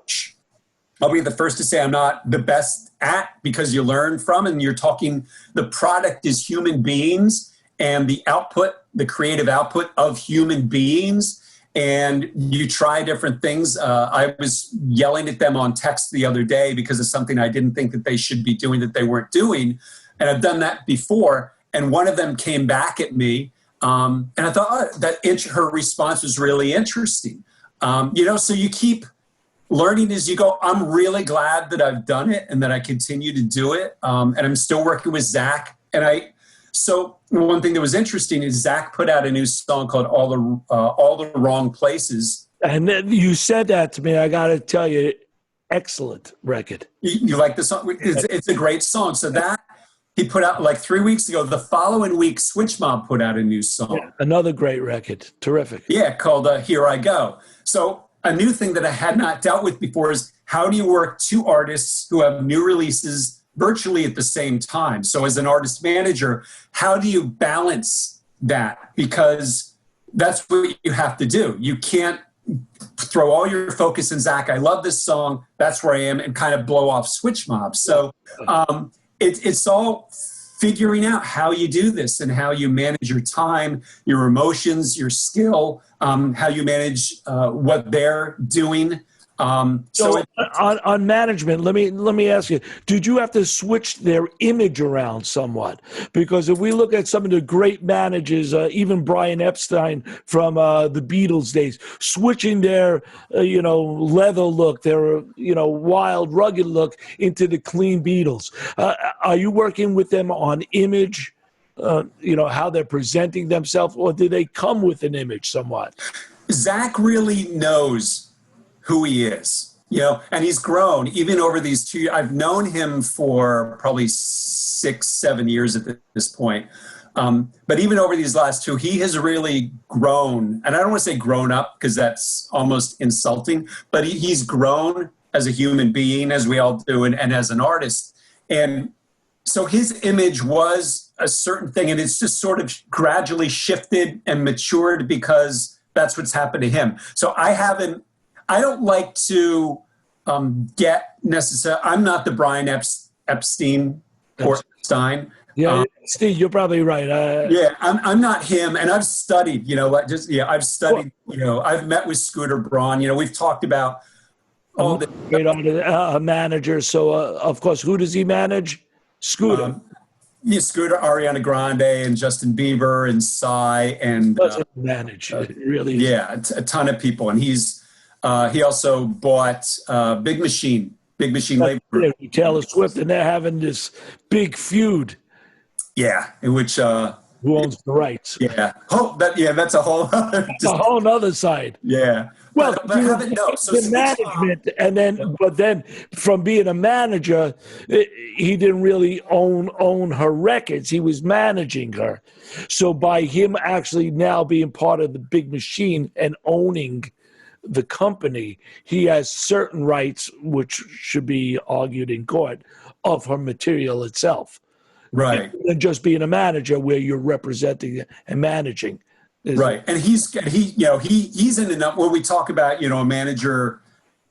I'll be the first to say I'm not the best at, because you learn from, and you're talking, the product is human beings and the output, the creative output of human beings. And you try different things. I was yelling at them on text the other day because of something I didn't think that they should be doing that they weren't doing. And I've done that before. And one of them came back at me. And I thought her response was really interesting. So you keep learning as you go. I'm really glad that I've done it and that I continue to do it. And I'm still working with Zach. So one thing that was interesting is Zach put out a new song called All the Wrong Places. And then you said that to me. I got to tell you, excellent record. You like the song? It's a great song. So that he put out like 3 weeks ago. The following week, Switch Mob put out a new song. Yeah, another great record. Terrific. Yeah, called Here I Go. So a new thing that I had not dealt with before is how do you work 2 artists who have new releases virtually at the same time? So as an artist manager, how do you balance that? Because that's what you have to do. You can't throw all your focus in Zach. I love this song. That's where I am, and kind of blow off Switch Mob. So it's all figuring out how you do this and how you manage your time, your emotions, your skill, how you manage what they're doing. So on management, let me ask you: did you have to switch their image around somewhat? Because if we look at some of the great managers, even Brian Epstein from the Beatles days, switching their leather look, their wild, rugged look into the clean Beatles. Are you working with them on image? How they're presenting themselves, or do they come with an image somewhat? Zach really knows who he is, and he's grown even over these 2 years. I've known him for probably 6-7 years at this point. But even over these last 2, he has really grown. And I don't want to say grown up because that's almost insulting, but he's grown as a human being, as we all do, and as an artist. And so his image was a certain thing, and it's just sort of gradually shifted and matured because that's what's happened to him. So I don't like to get necessarily. I'm not the Brian Epstein or Stein. Yeah, Steve, you're probably right. Yeah, I'm not him, and I've studied. I've studied. I've met with Scooter Braun. We've talked about all the great manager. So, of course, who does he manage? Scooter. Scooter, Ariana Grande, and Justin Bieber, and Psy, and doesn't manage really. Yeah, a ton of people, and he also bought Big Machine label. Taylor Swift, and they're having this big feud. Yeah, in which who owns the rights? Yeah. That's a whole other side. Yeah. Well, the management, but then from being a manager, he didn't really own her records. He was managing her. So by him actually now being part of the Big Machine and owning the company, he has certain rights, which should be argued in court, of her material itself. Right. Than just being a manager where you're representing and managing. Right. And he's in enough where we talk about, a manager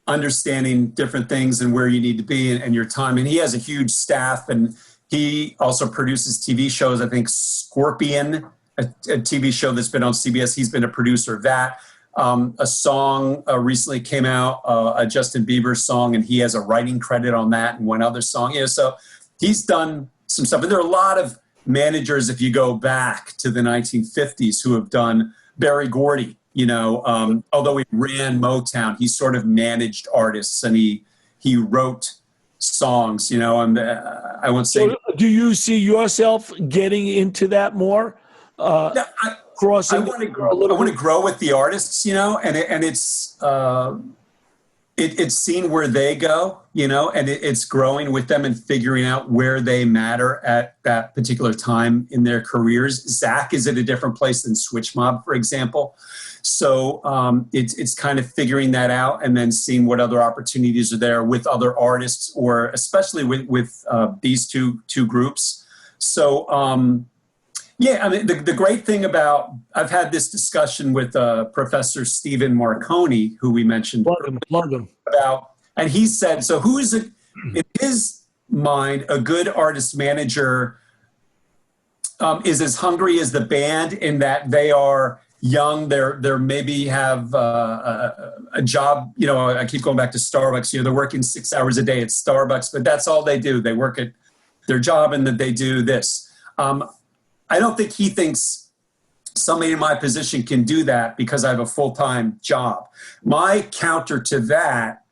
understanding different things and where you need to be and your time. And he has a huge staff, and he also produces TV shows. I think Scorpion, a TV show that's been on CBS. He's been a producer of that. A song recently came out, a Justin Bieber song, and he has a writing credit on that and one other song. So he's done some stuff. But there are a lot of managers, if you go back to the 1950s, who have done. Berry Gordy, although he ran Motown, he sort of managed artists, and he wrote songs, and I won't say. So do you see yourself getting into that more? Crossing. I want to grow with the artists, and it's seeing where they go, and it's growing with them and figuring out where they matter at that particular time in their careers. Zach is at a different place than Switch Mob, for example. So it's kind of figuring that out and then seeing what other opportunities are there with other artists, or especially with these two groups. So, the great thing about, I've had this discussion with Professor Stephen Marconi, who we mentioned. Plug him. About, and he said, so who is, in his mind, a good artist manager is as hungry as the band, in that they are young, they're maybe have a job, I keep going back to Starbucks, they're working 6 hours a day at Starbucks, but that's all they do. They work at their job and that they do this. I don't think he thinks somebody in my position can do that because I have a full-time job. My counter to that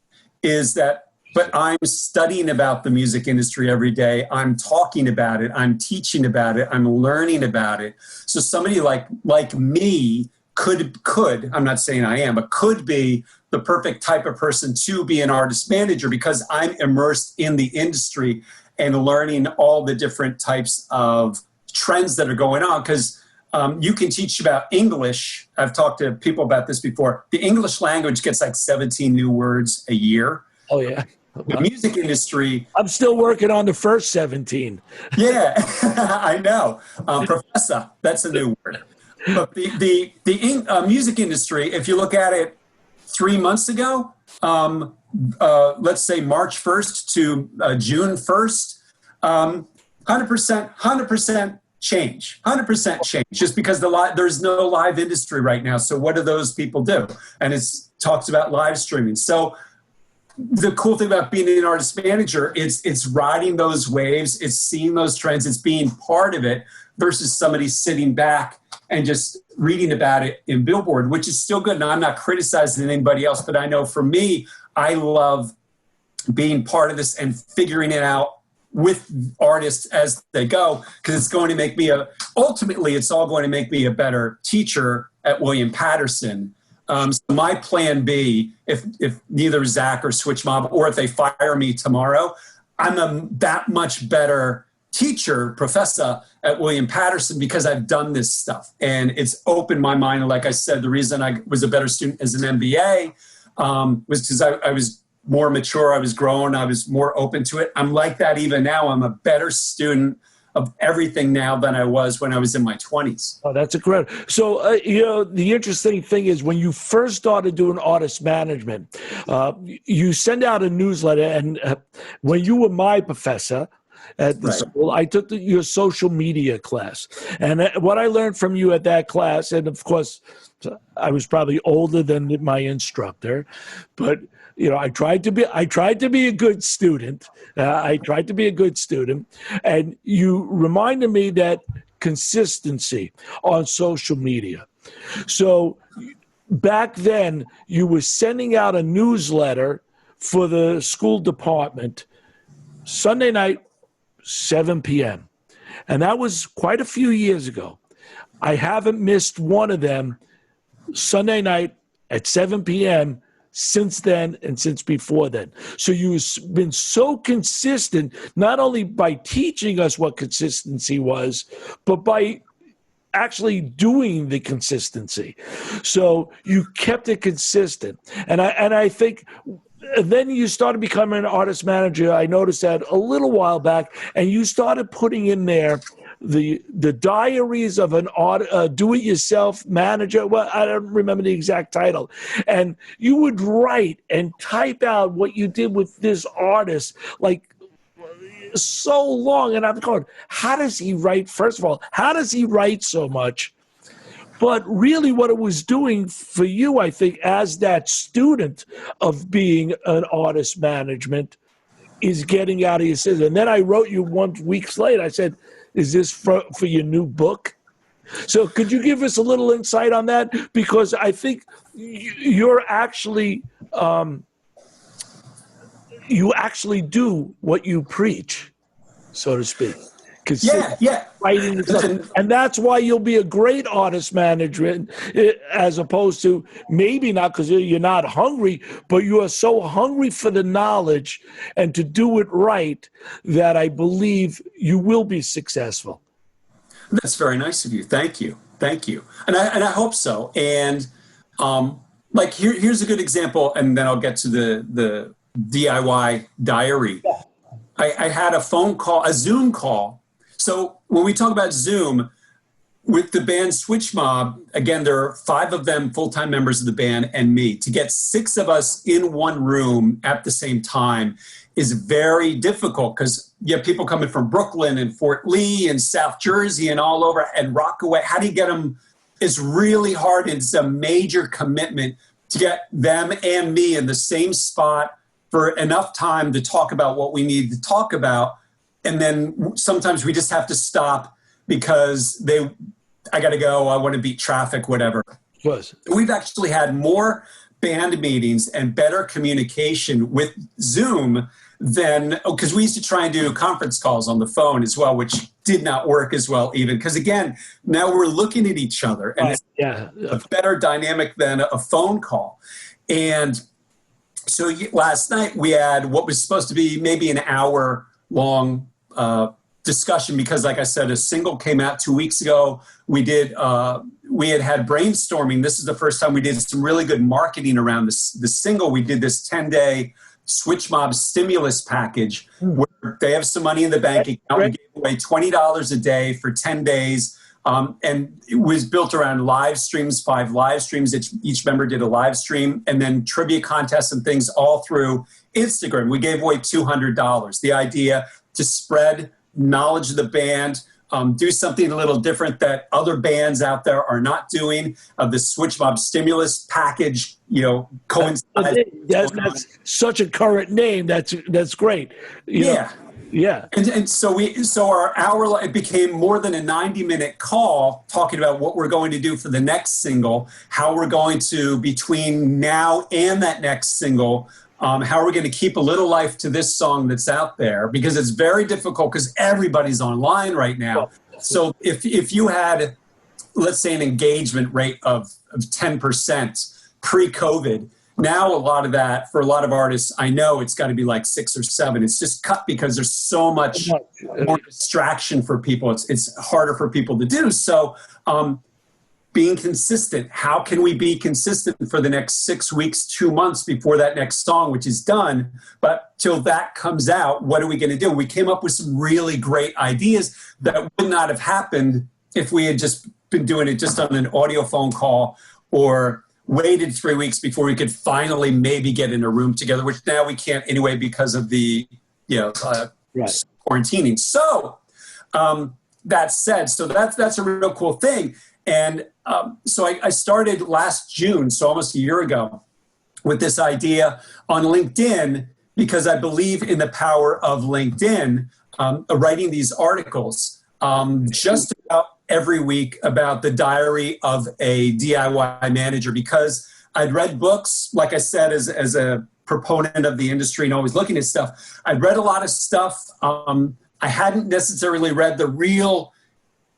is that, but I'm studying about the music industry every day. I'm talking about it. I'm teaching about it. I'm learning about it. So somebody like me could, I'm not saying I am, but could be the perfect type of person to be an artist manager, because I'm immersed in the industry and learning all the different types of trends that are going on. Because you can teach about English. I've talked to people about this before. The English language gets like 17 new words a year. Oh, yeah. The music industry. I'm still working on the first 17. Yeah, I know. Professor, that's a new word. But the music industry, if you look at it 3 months ago, let's say March 1st to June 1st, 100%, 100% change, 100% change, just because there's no live industry right now. So what do those people do? And it's talks about live streaming. So the cool thing about being an artist manager, it's riding those waves, it's seeing those trends, it's being part of it versus somebody sitting back and just reading about it in Billboard, which is still good. And I'm not criticizing anybody else, but I know for me, I love being part of this and figuring it out with artists as they go, because it's going to make me ultimately, it's all going to make me a better teacher at William Patterson. So my plan B, if neither Zach or Switch Mob, or if they fire me tomorrow, I'm that much better teacher, professor at William Patterson, because I've done this stuff. And it's opened my mind. And like I said, the reason I was a better student as an MBA was because I was more mature, I was growing, I was more open to it. I'm like that even now. I'm a better student of everything now than I was when I was in my 20s. Oh, that's incredible. So, the interesting thing is when you first started doing artist management, you send out a newsletter, and when you were my professor at the school, I took your social media class. And what I learned from you at that class, and of course, I was probably older than my instructor, but I tried to be a good student. And you reminded me that consistency on social media. So back then, you were sending out a newsletter for the school department Sunday night, 7 p.m. And that was quite a few years ago. I haven't missed one of them Sunday night at 7 p.m. since then and since before then. So you've been so consistent, not only by teaching us what consistency was, but by actually doing the consistency. So you kept it consistent. And I think then you started becoming an artist manager. I noticed that a little while back, and you started putting in there the diaries of an do-it-yourself manager. Well, I don't remember the exact title. And you would write and type out what you did with this artist, like so long. And I'm going, how does he write? First of all, how does he write so much? But really what it was doing for you, I think, as that student of being an artist management, is getting out of your system. And then I wrote you 1 week later, I said, is this for your new book? So could you give us a little insight on that? Because I think you're actually, you actually do what you preach, so to speak. Yeah. Writing and stuff. And that's why you'll be a great artist manager, as opposed to maybe not because you're not hungry, but you are so hungry for the knowledge and to do it right that I believe you will be successful. That's very nice of you. Thank you. And I hope so. And like here's a good example, and then I'll get to the DIY diary. Yeah. I had a Zoom call. So when we talk about Zoom, with the band Switch Mob, again, there are 5 of them full-time members of the band and me. To get 6 of us in one room at the same time is very difficult because you have people coming from Brooklyn and Fort Lee and South Jersey and all over and Rockaway. How do you get them? It's really hard. It's a major commitment to get them and me in the same spot for enough time to talk about what we need to talk about. And then sometimes we just have to stop because I got to go, I want to beat traffic, whatever. We've actually had more band meetings and better communication with Zoom than, because we used to try and do conference calls on the phone as well, which did not work as well even. Because again, now we're looking at each other and it's a better dynamic than a phone call. And so last night we had what was supposed to be maybe an hour long discussion because, like I said, a single came out 2 weeks ago. We had brainstorming. This is the first time we did some really good marketing around the single. We did this 10-day Switch Mob stimulus package where they have some money in the bank account. We gave away $20 a day for 10 days. And it was built around live streams, 5 live streams. Each member did a live stream, and then trivia contests and things all through Instagram. We gave away $200. The idea to spread knowledge of the band, do something a little different that other bands out there are not doing. The Switch Mob Stimulus package, coincides. That's such a current name. That's great. Yeah. Yeah. And so our hour, it became more than a 90-minute call talking about what we're going to do for the next single, how we're going to, between now and that next single, how we're going to keep a little life to this song that's out there, because it's very difficult because everybody's online right now. So if you had, let's say, an engagement rate of 10% pre-COVID, now a lot of that, for a lot of artists, I know it's got to be like 6 or 7. It's just cut because there's so much more distraction for people. It's harder for people to do. So being consistent, how can we be consistent for the next 6 weeks, 2 months before that next song, which is done, but till that comes out, what are we going to do? We came up with some really great ideas that would not have happened if we had just been doing it just on an audio phone call, or waited 3 weeks before we could finally maybe get in a room together, which now we can't anyway because of the quarantining. So that said, so that's a real cool thing. And so I started last June, so almost a year ago, with this idea on LinkedIn, because I believe in the power of LinkedIn, writing these articles just about every week about the diary of a DIY manager, because I'd read books, like I said, as a proponent of the industry and always looking at stuff. I'd read a lot of stuff. I hadn't necessarily read the real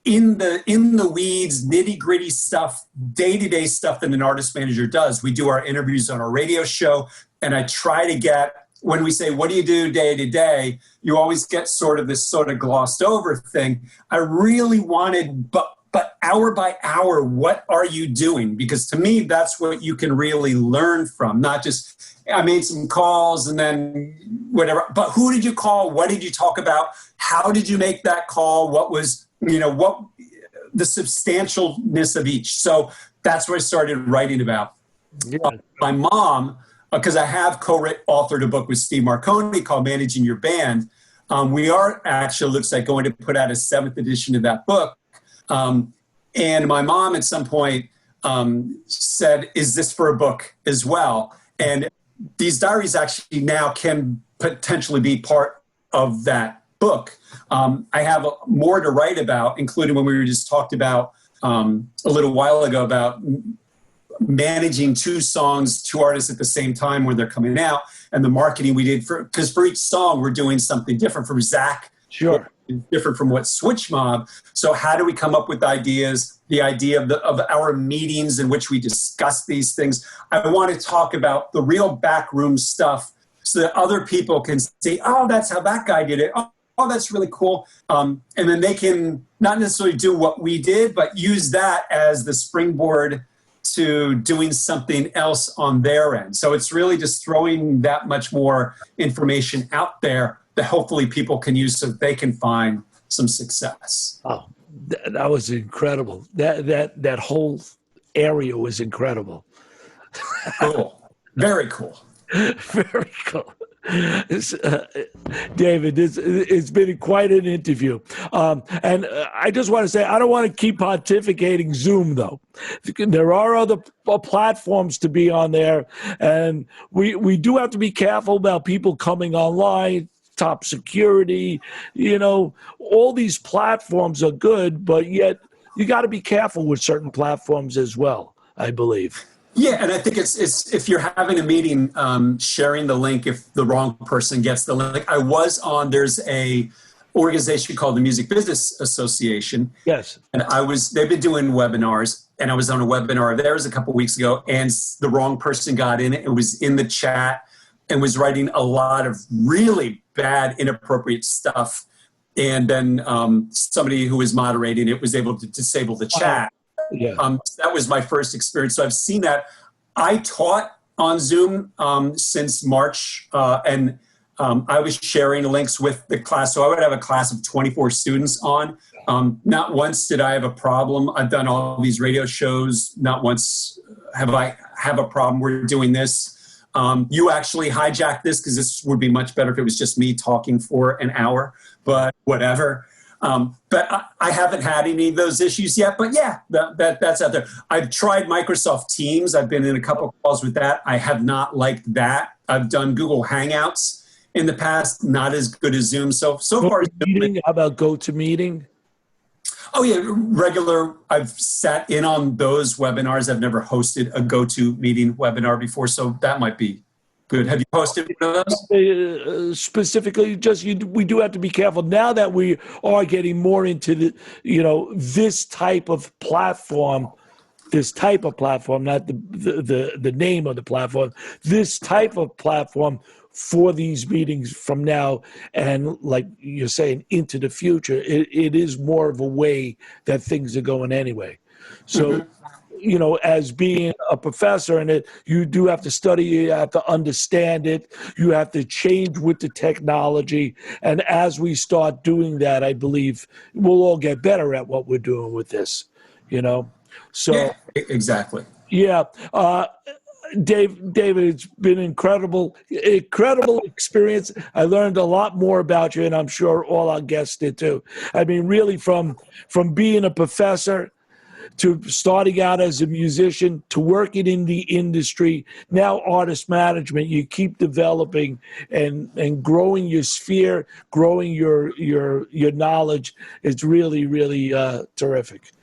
in the weeds, nitty gritty stuff, day-to-day stuff that an artist manager does. We do our interviews on our radio show, and I try to get, when we say, what do you do day to day? You always get sort of this sort of glossed over thing. I really wanted, but hour by hour, what are you doing? Because to me, that's what you can really learn from, not just, I made some calls and then whatever, but who did you call? What did you talk about? How did you make that call? What was, what the substantialness of each. So that's what I started writing about. Yeah. My mom, because I have co-authored a book with Steve Marconi called Managing Your Band. We are actually, looks like, going to put out a 7th edition of that book. And my mom at some point said, is this for a book as well? And these diaries actually now can potentially be part of that book. I have more to write about, including when we were just talked about a little while ago about managing 2 songs, 2 artists at the same time when they're coming out, and the marketing we did because for each song we're doing something different. From Zach, sure, different from what Switch Mob. So how do we come up with ideas? The idea of our meetings in which we discuss these things. I want to talk about the real backroom stuff so that other people can say, oh, that's how that guy did it. Oh, that's really cool. And then they can not necessarily do what we did, but use that as the springboard to doing something else on their end. So it's really just throwing that much more information out there that hopefully people can use so they can find some success. Oh, that was incredible. That whole area was incredible. Cool. Very cool. Very cool. David, it's been quite an interview. And I just want to say, I don't want to keep pontificating Zoom, though. There are other platforms to be on there, and we do have to be careful about people coming online, top security. All these platforms are good, but yet you got to be careful with certain platforms as well, I believe. Yeah, and I think it's if you're having a meeting, sharing the link if the wrong person gets the link. I was on, there's a organization called the Music Business Association. Yes. And they've been doing webinars, and I was on a webinar of theirs a couple of weeks ago, and the wrong person got in it and was in the chat and was writing a lot of really bad, inappropriate stuff. And then somebody who was moderating it was able to disable the chat. Yeah. That was my first experience. So I've seen that. I taught on Zoom since March, and I was sharing links with the class. So I would have a class of 24 students on. Not once did I have a problem. I've done all these radio shows. Not once have I have a problem. We're doing this. You actually hijacked this because this would be much better if it was just me talking for an hour, but whatever. But I haven't had any of those issues yet. But yeah, that's out there. I've tried Microsoft Teams. I've been in a couple of calls with that. I have not liked that. I've done Google Hangouts in the past, not as good as Zoom. So far. Meeting? How about GoToMeeting? Oh yeah, regular. I've sat in on those webinars. I've never hosted a GoToMeeting webinar before, so that might be good. Have you hosted one of those? Specifically, we do have to be careful now that we are getting more into this type of platform. This type of platform, not the name of the platform. This type of platform for these meetings from now and, like you're saying, into the future, it is more of a way that things are going anyway. So, as being a professor in it, you do have to study, you have to understand it, you have to change with the technology. And as we start doing that, I believe we'll all get better at what we're doing with this, So, yeah, exactly. Yeah. David, it's been incredible experience. I learned a lot more about you, and I'm sure all our guests did too. I mean, really, from being a professor to starting out as a musician to working in the industry, now artist management, you keep developing and growing your sphere, growing your knowledge. It's really, really terrific.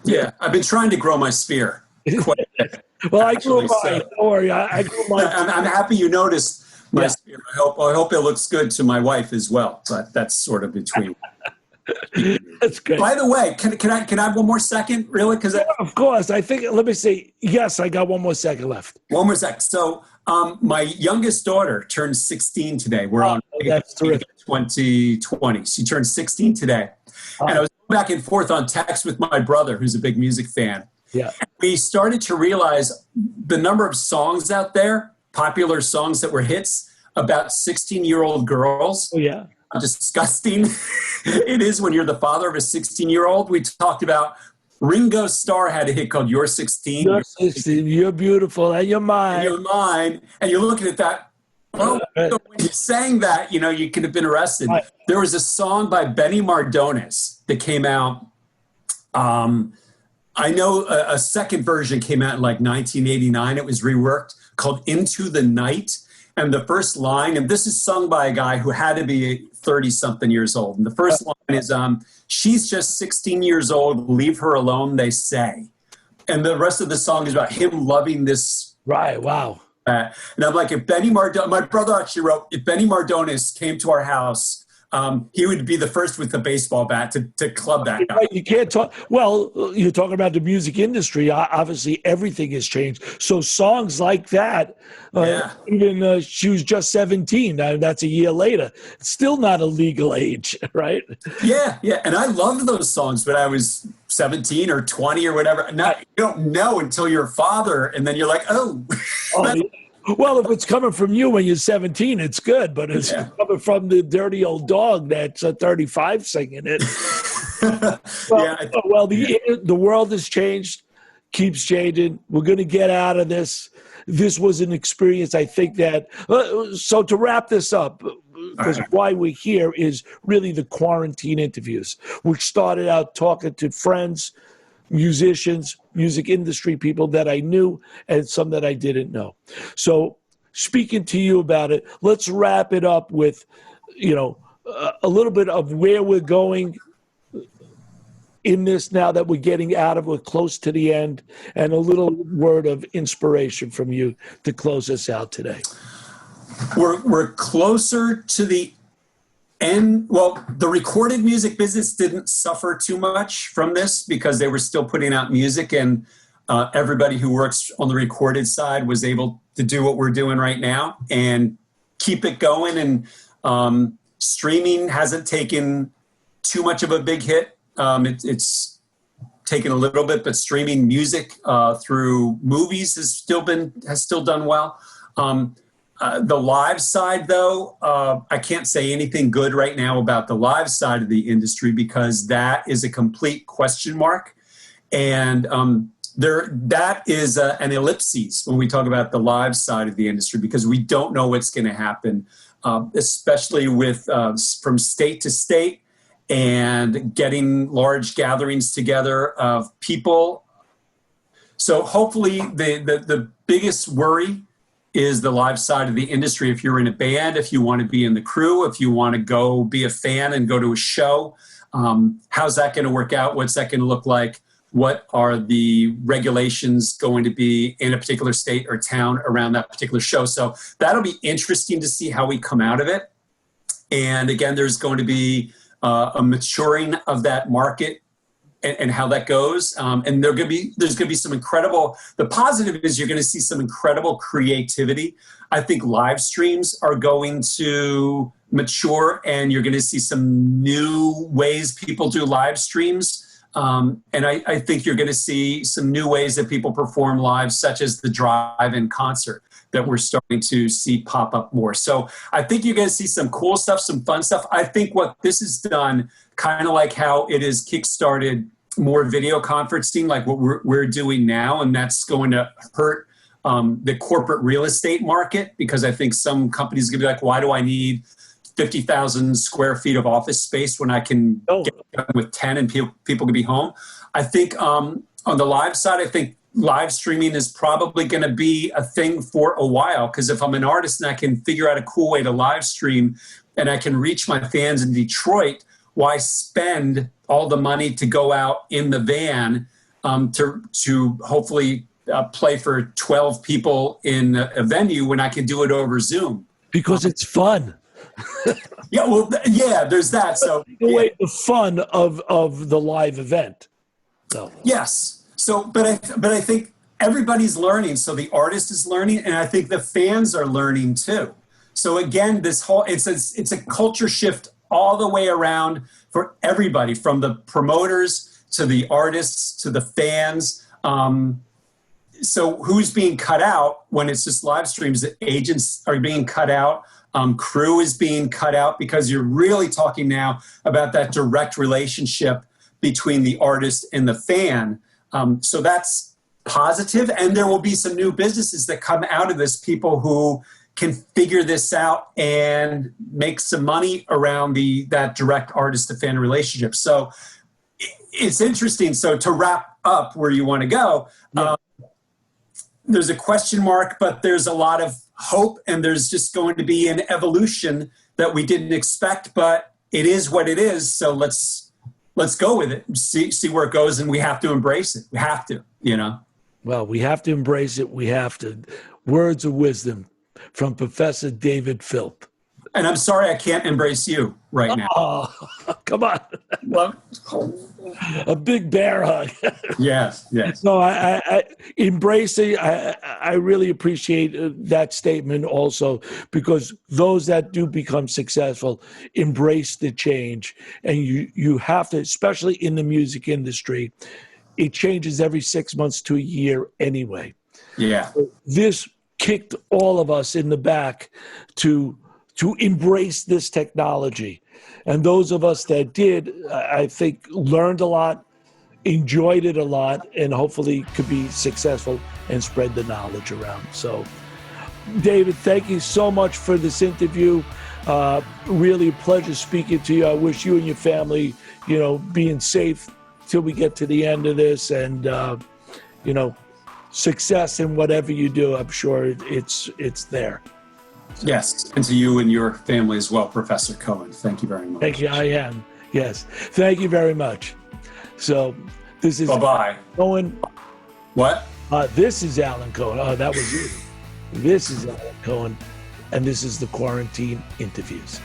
Yeah, I've been trying to grow my sphere quite a bit. Well, I grew mine. Don't worry, I grew mine. I'm happy you noticed my sphere. I hope it looks good to my wife as well. But that's sort of between. That's good. By the way, can I have one more second, really? Because of course, I think. Let me see. Yes, I got one more second left. One more second. So, my youngest daughter turned 16 today. We're on 2020. She turned 16 today, and I was back and forth on text with my brother, who's a big music fan. Yeah. We started to realize the number of songs out there, popular songs that were hits, about 16-year-old girls. Oh, yeah. How disgusting it is when you're the father of a 16-year-old. We talked about Ringo Starr had a hit called You're 16. You're 16. You're beautiful, and you're mine. And you're mine. And you're looking at that. Well, when you sang that, you could have been arrested. Right. There was a song by Benny Mardones that came out. I know a second version came out in like 1989. It was reworked, called Into the Night. And the first line, and this is sung by a guy who had to be 30-something years old. And the first line is, she's just 16 years old, leave her alone, they say. And the rest of the song is about him loving this. Right, wow. And I'm like, if Benny Mardones, my brother actually wrote, if Benny Mardones came to our house, he would be the first with the baseball bat to club that guy. You can't talk. Well, you're talking about the music industry. Obviously, everything has changed. So songs like that, even she was just 17. That's a year later. It's still not a legal age, right? Yeah. And I loved those songs when I was 17 or 20 or whatever. You don't know until you're a father, and then you're like, oh. Well, if it's coming from you when you're 17, it's good. But it's coming from the dirty old dog that's 35 singing it. The world has changed, keeps changing. We're going to get out of this. This was an experience, I think that. So to wrap this up, because why we're here is really the quarantine interviews, which started out talking to friends, musicians, music industry people that I knew and some that I didn't know. So speaking to you about it, let's wrap it up with, a little bit of where we're going in this now that we're close to the end, and a little word of inspiration from you to close us out today. We're closer to the end. Well, the recorded music business didn't suffer too much from this because they were still putting out music, and everybody who works on the recorded side was able to do what we're doing right now and keep it going. And streaming hasn't taken too much of a big hit. It's taken a little bit, but streaming music through movies has still done well. The live side, though, I can't say anything good right now about the live side of the industry because that is a complete question mark. And that is an ellipsis when we talk about the live side of the industry, because we don't know what's going to happen, especially with from state to state and getting large gatherings together of people. So hopefully the biggest worry is the live side of the industry. If you're in a band, if you want to be in the crew, if you want to go be a fan and go to a show, how's that going to work out? What's that going to look like? What are the regulations going to be in a particular state or town around that particular show? So that'll be interesting to see how we come out of it. And again, there's going to be a maturing of that market and how that goes. And there's going to be some incredible, the positive is you're going to see some incredible creativity. I think live streams are going to mature, and you're going to see some new ways people do live streams. And I think you're going to see some new ways that people perform live, such as the drive-in concert that we're starting to see pop up more. So I think you're going to see some cool stuff, some fun stuff. I think what this has done, kind of like how it has kickstarted more video conferencing, like what we're doing now, and that's going to hurt the corporate real estate market, because I think some companies are going to be like, why do I need 50,000 square feet of office space when I can get done with 10 and people can be home? I think on the live side, I think live streaming is probably going to be a thing for a while, because if I'm an artist and I can figure out a cool way to live stream and I can reach my fans in Detroit, why spend all the money to go out in the van to hopefully play for 12 people in a venue when I can do it over Zoom? Because it's fun. Yeah, well, yeah, there's that. So away the fun of the live event. So yes. So, but I think everybody's learning. So the artist is learning, and I think the fans are learning too. So again, this whole it's a culture shift all the way around for everybody, from the promoters to the artists to the fans. So who's being cut out when it's just live streams? The agents are being cut out. Crew is being cut out, because you're really talking now about that direct relationship between the artist and the fan. So that's positive, and there will be some new businesses that come out of this, people who can figure this out and make some money around that direct artist to fan relationship. So it's interesting. So to wrap up where you want to go, there's a question mark, but there's a lot of hope, and there's just going to be an evolution that we didn't expect, but it is what it is. So let's go with it, see where it goes, and we have to embrace it. We have to, Well, we have to embrace it. We have to. Words of wisdom from Professor David Philp. And I'm sorry I can't embrace you right now. Oh, come on. Well, a big bear hug. Yes. No, I embrace it. I really appreciate that statement also, because those that do become successful embrace the change. And you have to, especially in the music industry, it changes every 6 months to a year anyway. Yeah. This kicked all of us in the back to embrace this technology. And those of us that did, I think, learned a lot, enjoyed it a lot, and hopefully could be successful and spread the knowledge around. So, David, thank you so much for this interview. Really a pleasure speaking to you. I wish you and your family, being safe till we get to the end of this, and, success in whatever you do. I'm sure it's there. Yes, and to you and your family as well, Professor Cohen. Thank you very much. Thank you. I am. Yes. Thank you very much. So this is Bye-bye. Cohen. What? This is Alan Cohen. Oh, that was you. This is Alan Cohen, and this is the Quarantine Interviews.